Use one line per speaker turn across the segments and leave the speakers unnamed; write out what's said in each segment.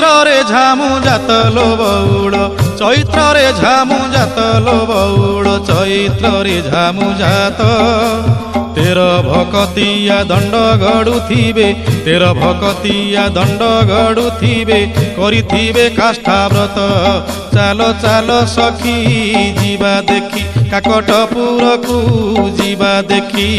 ଚୈତ୍ରରେ ଝାମୁ ଜାତଲୋ ବଉଳ ଚୈତ୍ରରେ ଝାମୁ ଜାତଲୋ ବଉଳ ଚୈତ୍ରରେ ଝାମୁ ଜାତ तेर भकतिया दंड गड़ुथिबे तेर भकतिया दंड गड़ुथिबे करिथिबे काष्ठा व्रत चाल चाल सखी जीवा देखी काकटपुर को जीवा देखी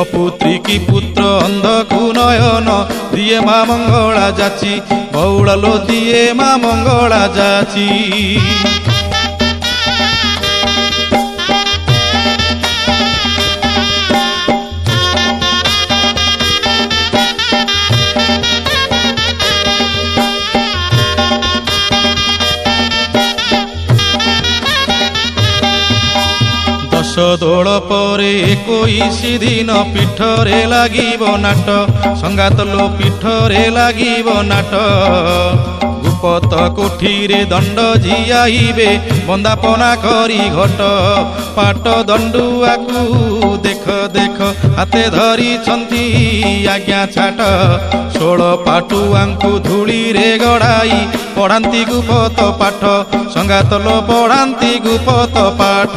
अपुत्री की पुत्र अंधकु नयन दिए माँ मंगला जाची बौड़लो दिए माँ मंगला जाची दोल पर 21 दिन पीठरे लागिब नाट संगात लो पीठरे लागिब नाट गुपत कोठीरे दंड जियाइबे बंदापना करी घट पाट दंडुआ को देख देख हाथे धरी छंती आज्ञा छाट 16 पाटुआंकु धूली रे गड़ाई पढ़ांती गुपत पाठ संगात लो पढ़ांती गुपत पाठ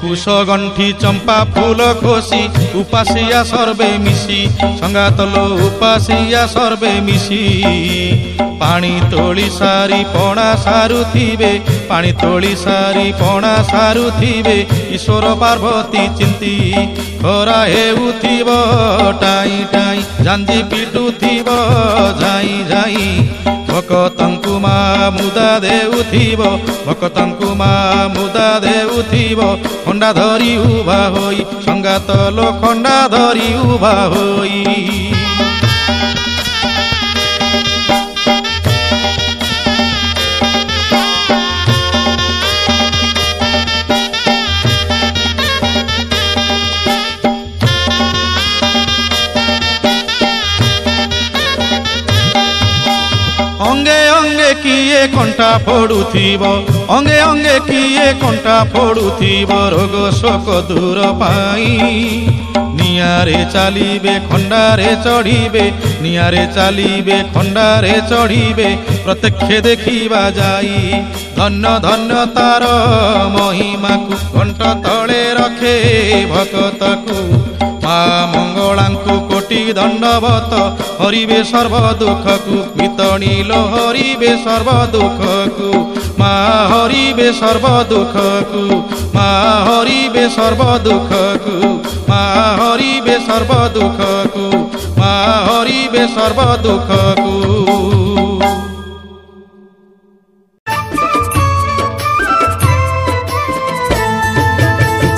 कुश गंठी चंपा फूल खोसी उपासिया सर्वे मिसी संगात लो उपासिया सर्वे मिसी पानी तोली सारी पणा सारुथिबे पानी तोली सारी पणा सारुथिबे ईश्वर पार्वती चिंती खरा हेउथिब टाई टाई जांजी पिटुथिब झाई झाई भक्तंकु माँ मुदा देउथिब भक्तंकु माँ मुदा देउथिब खंडा धरी उभा होई संगात लो खंडा धरी उभा होई अंगे अंगे किए कंटा फोड़ुथिब अंगे अंगे किए कंटा फोड़ुथिब रोग शोक दूर पाई नियारे चलीबे खंडारे चढ़ीबे नियारे चलीबे खंडारे चढ़ीबे प्रत्यक्ष देखिबा जाई धन्य धन्य तार महिमा को घंट तले रखे भक्त को माँ मंगलांकु कोटि दंडवत हरिबे सर्व दुख को मितणील हरिबे सर्व दुख को माँ हरिबे सर्व दुख को माँ हरिबे सर्व दुख को माँ हरिबे सर्व दुख को माँ हरिबे सर्व दुख को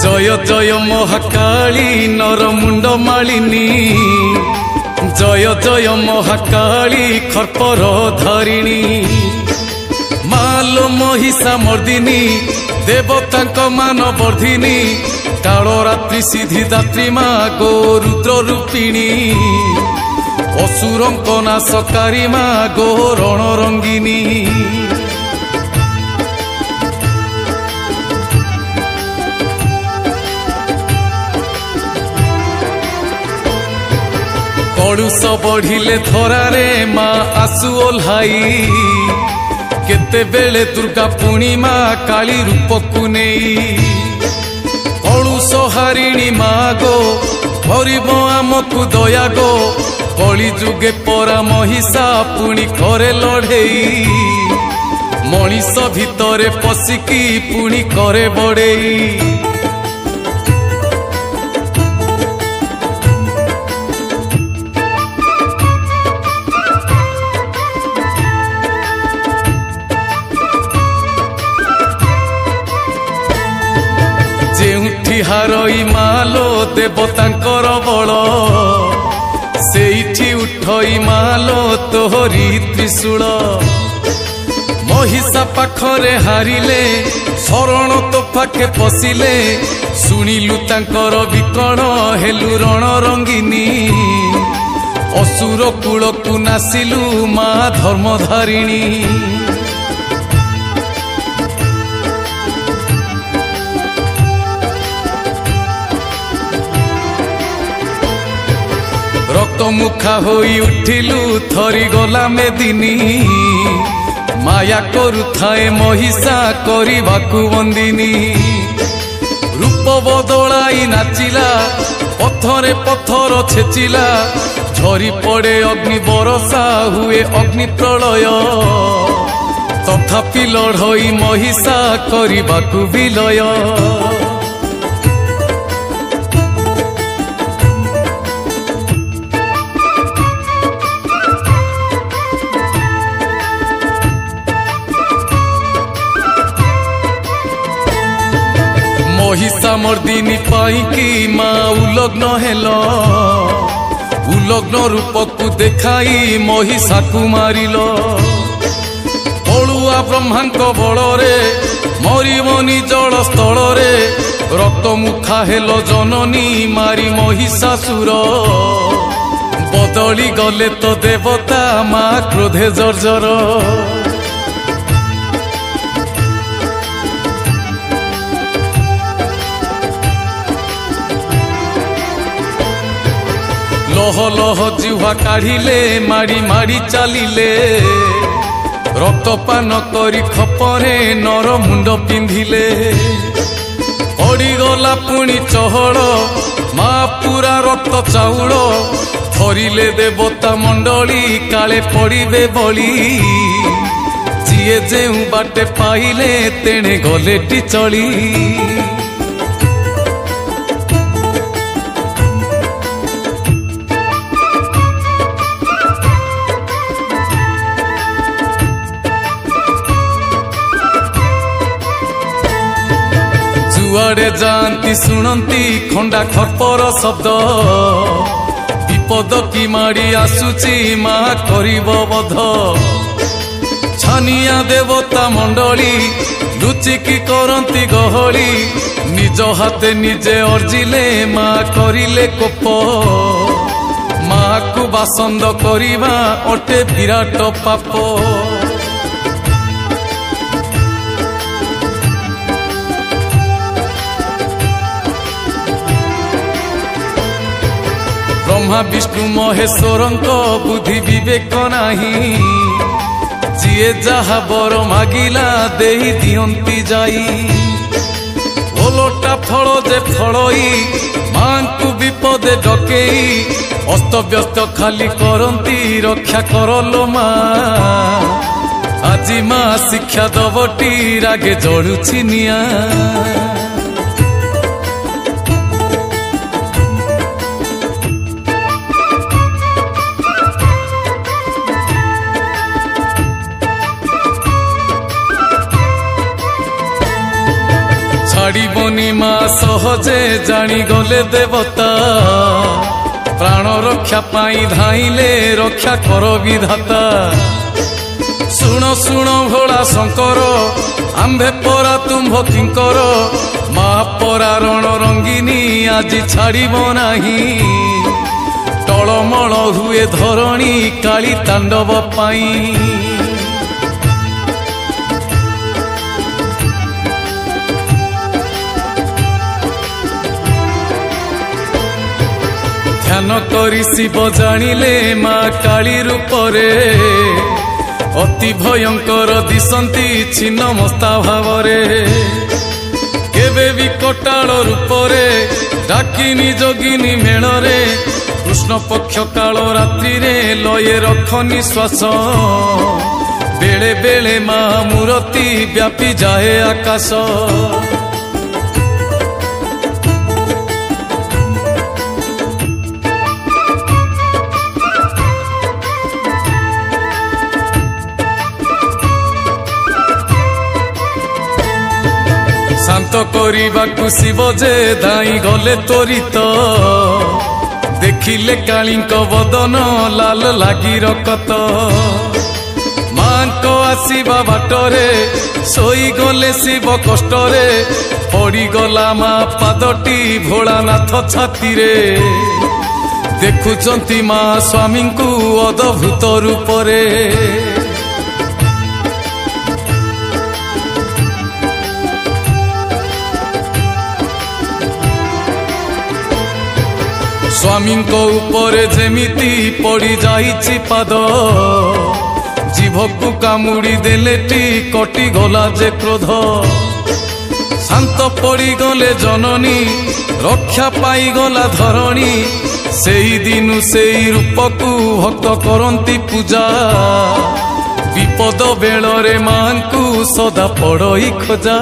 जय जय महाकाली नरमुंड मालिनी जय जय महाकाली खर्पर धारिणी मालो महिषा मर्दिनी देवता मान वर्धिनी काल रात्रि सिद्धि दात्री माँ गो रुद्र रूपिणी असुरंक नाशकारी माँ गो रणरंगिनी कलुष बढ़िले धरारे माँ आसु ओल्हाई केते बेले दुर्गा पुणी माँ काली रूप को नहीं कलुष हारिणी माँ गो भरिब आमकु दया गो कली जुगे परा महिषा पुणी करे लड़ेई मनीष भितरे पशिकी पुणी करे बड़ेई हारई मालो देवतांकर बल सेठी उठई मालो तोहरी त्रिशूल महिषा पाखरे हारिले शरण तो पाखे पशिले शुणिलु तांकर विकण हेलु रण रंगिनी असुर कूलकु नासिलु मा धर्मधारिणी रक्त मुखा होई उठिलु थरी गला मेदिनी माया करुथाए महिषा करिबाकु बंदिनी रूप बदलाई नाचिला पथरे पथर छेचिला झरी पड़े अग्नि बरसा हुए अग्नि प्रलय तथापि लड़ई महिषा करिबाकु विलय महिषा मर्दिनी पाईकी माँ उलग्न हेल उलग्न रूपकु देखाई महिषा को मारिल बलुआ ब्रह्मांक बलरे मरिबनी जल स्थल रक्त मुखा हेल जननी मारी महिषासुर बदली गले तो देवता माँ क्रोधे जर्जर लह लह जिह्वा काढ़िले मारी मारी चलिले रक्तपान करी खपरे नर मुंड पिंधिले पड़ीगला पुणी चहड़ मा पूरा रक्त चाउल धरिले देवता मंडली काले पड़िबे बली जिए जेउ बाटे पाइले तेणे गलेटी चली जुआड़े जानती शुणती खंडा खरपर शब्द विपद की माड़ी आसुची माँ करिब बध छानिया देवता मंडली लुचिकी करती गहली निज हाथे निजे अर्जिले माँ करिले कोप माँ को बासंद करिबा अटे विराट पाप ब्रह्मा विष्णु महेश्वर बुद्धि विवेक नाही जिए जहा बर मागिला देही दियंती जाई ओलटा फल जे फलई मां को विपदे डकेई अस्त व्यस्त खाली करंती रक्षा करलो मां आजी मां शिक्षा दबटी रागे जड़ुछि निया छाड़बनी माँ सहजे जानी गले देवता प्राण रक्षा पाई धाइले रक्षा कर विधाता शुण शुण भोला शंकर आंबे परा तुम्भ किंकर माँ परा रण रंगिनी आज छाड़ब नाही टलमल हुए धरणी काली तांडव पाई ध्यान करी शिव जानिले माँ काली रूपरे अति भयंकर दिशंती छिन्न मस्ता भावरे केबे भी कटाल रूपरे डाकिनी जोगिनी मेलरे कृष्ण पक्ष काल रात्रि रे लये रखनी श्वास बेले बेले माँ मूर्ति व्यापी जाए आकाश शांत करने शिव जे दाई गले त्वरित देखिले कालींक बदन लाल लागी रकत मां को आसीबा बाटरे सोई गले शिव कष्टरे पड़ी गला माँ पादटी भोलानाथ छाती रे देखुचंती मा स्वामी को अद्भुत रूपरे स्वामी को ऊपर जेमिति पड़ी जाइछि पाद जीभकु कामुड़ी देले टी कटी गला जे क्रोध शांत पड़ी गले जननी रक्षा पाई गला धरणी सेई दिनु सेई रूपकु भक्त करंती पूजा विपद बेलरे मांकु सदा पड़ई खोजा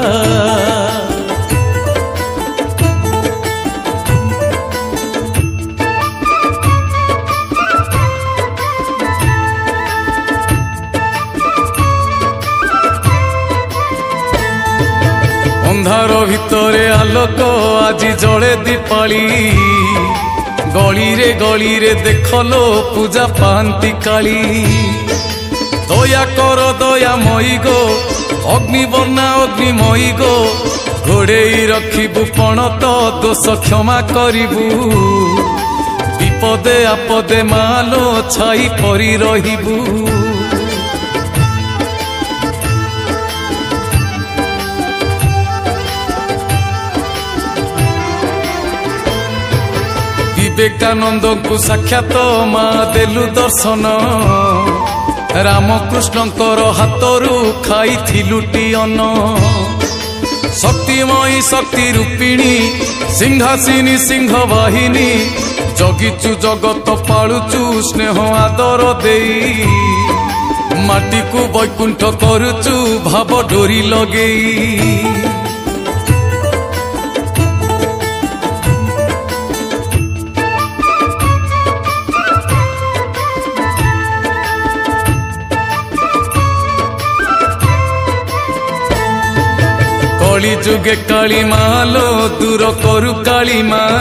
अंधार भितरे आलोक आजी जड़े दीपाली गली रे देखलो पूजा पांती काली दया कर दया मई गो अग्निवर्णा अग्निमयी गो घोड़े रखिबु पणत दोष क्षमा करिबु विपदे आपदे मालो छाई परी रहिबु विवेकानंद को साक्षात माँ देलु दर्शन रामकृष्णकर हाथरू खाई अन्न शक्तिमयी शक्ति रूपिणी सिंहासिनी सिंह वाहिनी जगिचु जगत पालुचु स्नेह आदर देई माटी को वैकुंठ करुचु भाव डोरी लगेई कली जुगे काली मालो दूर करु काली माँ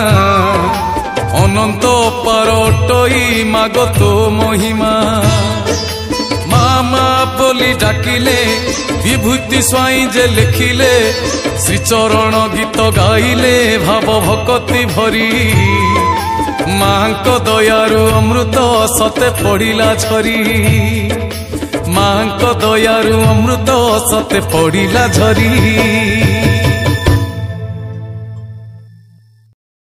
अनंत पारटई माग तो महिमा मामा बोली डाकिले विभूति स्वाई जे लिखिले श्रीचरण गीत गाइले भाव भक्ति भरी मांको दयारु अमृत सते पड़िला झरी मांको दयारु अमृत सते पड़िला झरी।